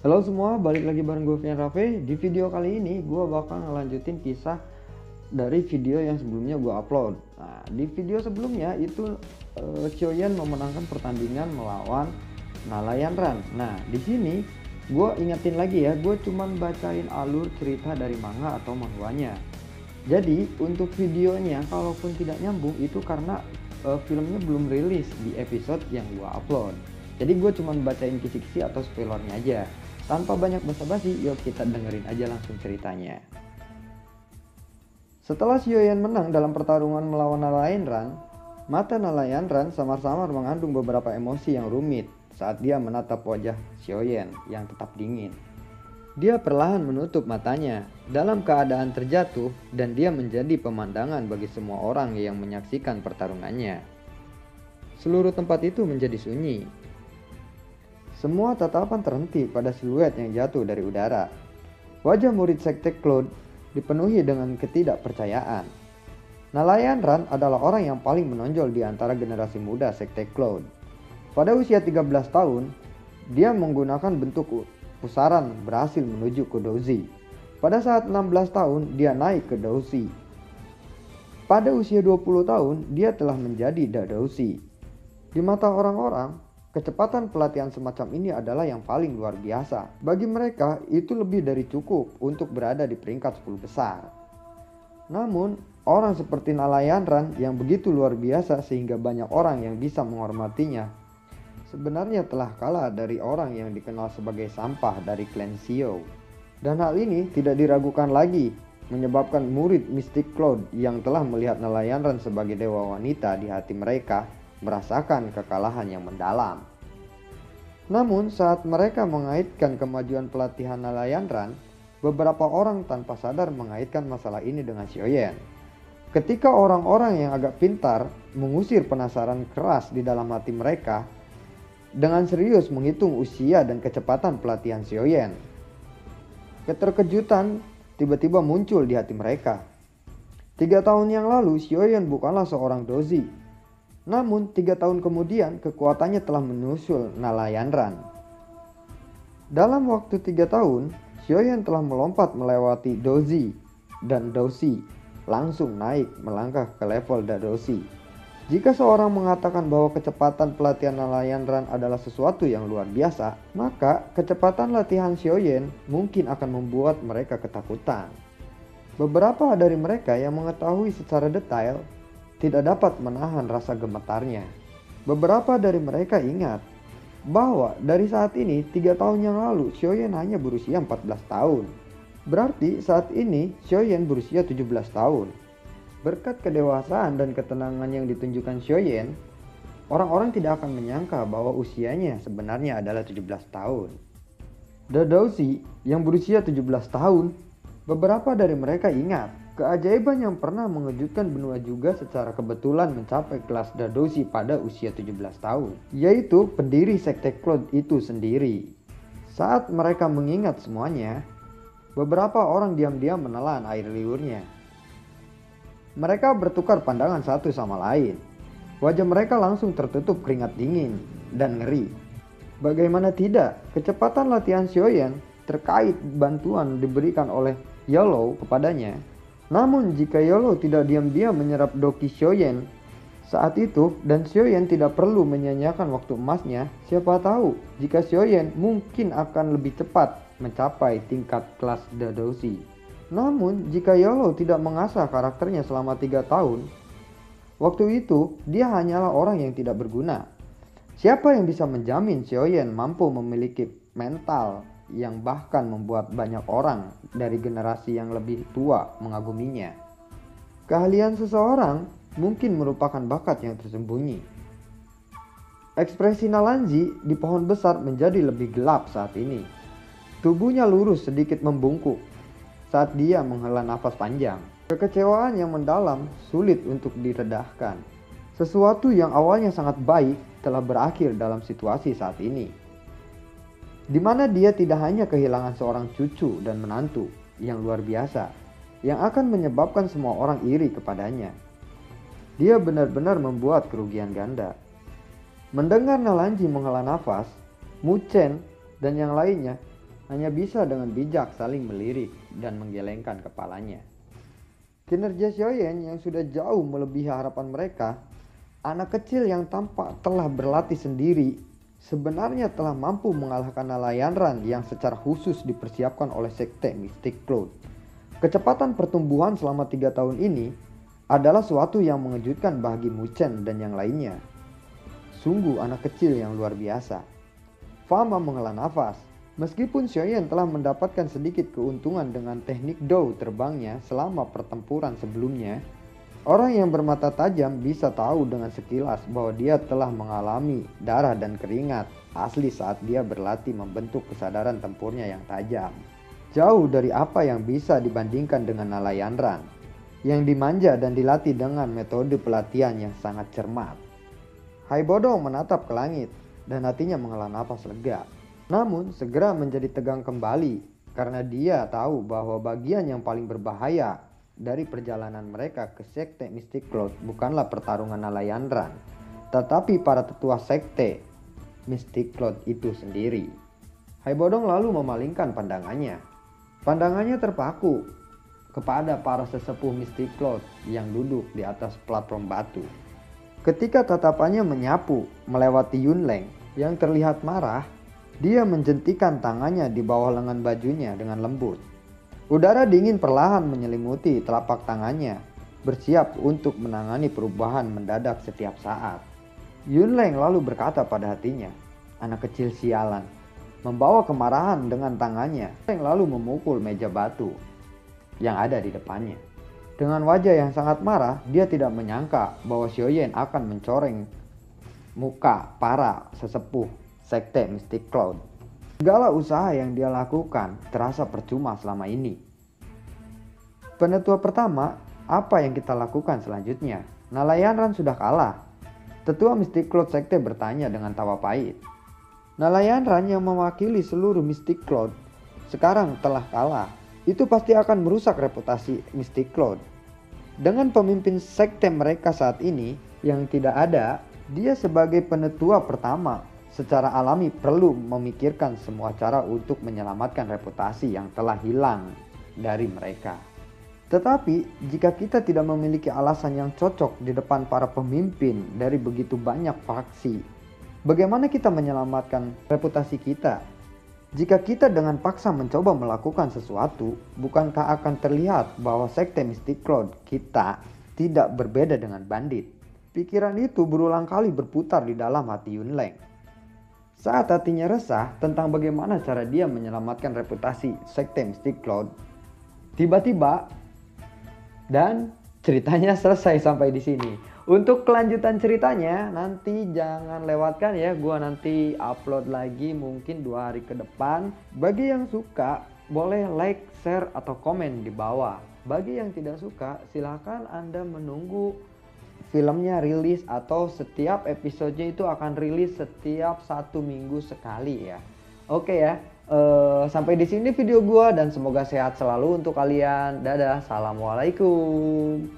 Halo semua, balik lagi bareng gue Fian Rafe. Di video kali ini gue bakal ngelanjutin kisah dari video yang sebelumnya gue upload. Nah, di video sebelumnya itu Xiaoyan memenangkan pertandingan melawan Nalayan Ran. Nah, di sini gue ingetin lagi ya, gue cuman bacain alur cerita dari manga atau manhwanya. Jadi untuk videonya kalaupun tidak nyambung itu karena filmnya belum rilis di episode yang gue upload. Jadi gue cuman bacain kisi-kisi atau spoilernya aja. Tanpa banyak basa-basi, yuk kita dengerin aja langsung ceritanya. Setelah Xiaoyan menang dalam pertarungan melawan Nalayan Ran, mata Nalayan Ran samar-samar mengandung beberapa emosi yang rumit saat dia menatap wajah Xiaoyan yang tetap dingin. Dia perlahan menutup matanya dalam keadaan terjatuh dan dia menjadi pemandangan bagi semua orang yang menyaksikan pertarungannya. Seluruh tempat itu menjadi sunyi. Semua tatapan terhenti pada siluet yang jatuh dari udara. Wajah murid Sekte Cloud dipenuhi dengan ketidakpercayaan. Nalayan Ran adalah orang yang paling menonjol di antara generasi muda Sekte Cloud. Pada usia 13 tahun, dia menggunakan bentuk pusaran berhasil menuju ke Douzi. Pada saat 16 tahun, dia naik ke Douzi. Pada usia 20 tahun, dia telah menjadi Dadouzi. Di mata orang-orang, kecepatan pelatihan semacam ini adalah yang paling luar biasa. Bagi mereka, itu lebih dari cukup untuk berada di peringkat 10 besar. Namun, orang seperti Nalayan Ran yang begitu luar biasa sehingga banyak orang yang bisa menghormatinya, sebenarnya telah kalah dari orang yang dikenal sebagai sampah dari klan Xiao. Dan hal ini tidak diragukan lagi, menyebabkan murid Mystic Cloud yang telah melihat Nalayan Ran sebagai dewa wanita di hati mereka merasakan kekalahan yang mendalam. Namun saat mereka mengaitkan kemajuan pelatihan Nalayan Ran, beberapa orang tanpa sadar mengaitkan masalah ini dengan Xiaoyan. Ketika orang-orang yang agak pintar mengusir penasaran keras di dalam hati mereka dengan serius menghitung usia dan kecepatan pelatihan Xiaoyan, keterkejutan tiba-tiba muncul di hati mereka. 3 tahun yang lalu Xiaoyan bukanlah seorang dozi. Namun 3 tahun kemudian kekuatannya telah menyusul Nalayan Ran. Dalam waktu 3 tahun, Xiaoyan telah melompat melewati Douzi dan Douzi, langsung naik melangkah ke level Dadouzi. Jika seorang mengatakan bahwa kecepatan pelatihan Nalayan Ran adalah sesuatu yang luar biasa, maka kecepatan latihan Xiaoyan mungkin akan membuat mereka ketakutan. Beberapa dari mereka yang mengetahui secara detail tidak dapat menahan rasa gemetarnya. Beberapa dari mereka ingat bahwa dari saat ini 3 tahun yang lalu Xiaoyan hanya berusia 14 tahun. Berarti saat ini Xiaoyan berusia 17 tahun. Berkat kedewasaan dan ketenangan yang ditunjukkan Xiaoyan, orang-orang tidak akan menyangka bahwa usianya sebenarnya adalah 17 tahun. Dadouzi yang berusia 17 tahun, beberapa dari mereka ingat keajaiban yang pernah mengejutkan benua juga secara kebetulan mencapai kelas Dadouzi pada usia 17 tahun, yaitu pendiri Sekte Cloud itu sendiri. Saat mereka mengingat semuanya, beberapa orang diam-diam menelan air liurnya. Mereka bertukar pandangan satu sama lain. Wajah mereka langsung tertutup keringat dingin dan ngeri. Bagaimana tidak, kecepatan latihan Xiaoyan terkait bantuan diberikan oleh Yellow kepadanya. Namun jika Yellow tidak diam-diam menyerap Doki Xiaoyan saat itu dan Xiaoyan tidak perlu menyanyiakan waktu emasnya, siapa tahu jika Xiaoyan mungkin akan lebih cepat mencapai tingkat kelas Dadouzi. Namun jika Yellow tidak mengasah karakternya selama 3 tahun, waktu itu dia hanyalah orang yang tidak berguna. Siapa yang bisa menjamin Xiaoyan mampu memiliki mental yang bahkan membuat banyak orang dari generasi yang lebih tua mengaguminya. Keahlian seseorang mungkin merupakan bakat yang tersembunyi. Ekspresi Nalanji di pohon besar menjadi lebih gelap saat ini. Tubuhnya lurus sedikit membungkuk saat dia menghela nafas panjang. Kekecewaan yang mendalam sulit untuk diredahkan. Sesuatu yang awalnya sangat baik telah berakhir dalam situasi saat ini, di mana dia tidak hanya kehilangan seorang cucu dan menantu yang luar biasa, yang akan menyebabkan semua orang iri kepadanya. Dia benar-benar membuat kerugian ganda. Mendengar Nalanji menghela nafas, Mu Chen dan yang lainnya hanya bisa dengan bijak saling melirik dan menggelengkan kepalanya. Kinerja Xiaoyan yang sudah jauh melebihi harapan mereka, anak kecil yang tampak telah berlatih sendiri, sebenarnya telah mampu mengalahkan Nalayan yang secara khusus dipersiapkan oleh Sekte Mystic Cloud. Kecepatan pertumbuhan selama 3 tahun ini adalah suatu yang mengejutkan bagi Mu Chen dan yang lainnya. Sungguh anak kecil yang luar biasa. Fama menghela nafas. Meskipun Xiaoyan telah mendapatkan sedikit keuntungan dengan teknik Dou terbangnya selama pertempuran sebelumnya, orang yang bermata tajam bisa tahu dengan sekilas bahwa dia telah mengalami darah dan keringat asli saat dia berlatih membentuk kesadaran tempurnya yang tajam. Jauh dari apa yang bisa dibandingkan dengan Nalayan yang dimanja dan dilatih dengan metode pelatihan yang sangat cermat. Hai Bodong menatap ke langit dan hatinya menghela nafas lega. Namun segera menjadi tegang kembali karena dia tahu bahwa bagian yang paling berbahaya dari perjalanan mereka ke Sekte Mystic Cloud bukanlah pertarungan Nalayan, tetapi para tetua Sekte Mystic Cloud itu sendiri. Hai Bodong lalu memalingkan pandangannya. Pandangannya terpaku kepada para sesepuh Mystic Cloud yang duduk di atas platform batu. Ketika tatapannya menyapu melewati Yunleng yang terlihat marah, dia menjentikan tangannya di bawah lengan bajunya dengan lembut. Udara dingin perlahan menyelimuti telapak tangannya, bersiap untuk menangani perubahan mendadak setiap saat. Yunleng lalu berkata pada hatinya, anak kecil sialan, membawa kemarahan dengan tangannya. Yunleng lalu memukul meja batu yang ada di depannya. Dengan wajah yang sangat marah, dia tidak menyangka bahwa Xiaoyan akan mencoreng muka para sesepuh Sekte Mystic Cloud. Segala usaha yang dia lakukan terasa percuma selama ini. Penetua pertama, apa yang kita lakukan selanjutnya? Nalayan sudah kalah. Tetua Mystic Cloud Sekte bertanya dengan tawa pahit. Nalayan yang mewakili seluruh Mystic Cloud sekarang telah kalah. Itu pasti akan merusak reputasi Mystic Cloud. Dengan pemimpin sekte mereka saat ini yang tidak ada, dia sebagai penetua pertama secara alami perlu memikirkan semua cara untuk menyelamatkan reputasi yang telah hilang dari mereka. Tetapi jika kita tidak memiliki alasan yang cocok di depan para pemimpin dari begitu banyak faksi, bagaimana kita menyelamatkan reputasi kita? Jika kita dengan paksa mencoba melakukan sesuatu, bukankah akan terlihat bahwa Sekte Mystic Cloud kita tidak berbeda dengan bandit? Pikiran itu berulang kali berputar di dalam hati Yunleng. Saat hatinya resah tentang bagaimana cara dia menyelamatkan reputasi Sekte Mystic Cloud, tiba-tiba dan ceritanya selesai sampai di sini. Untuk kelanjutan ceritanya nanti jangan lewatkan ya, gua nanti upload lagi mungkin 2 hari ke depan. Bagi yang suka boleh like, share atau komen di bawah. Bagi yang tidak suka silahkan Anda menunggu filmnya rilis atau setiap episodenya itu akan rilis setiap 1 minggu sekali ya. Oke ya, sampai di sini video gua dan semoga sehat selalu untuk kalian. Dadah, assalamualaikum.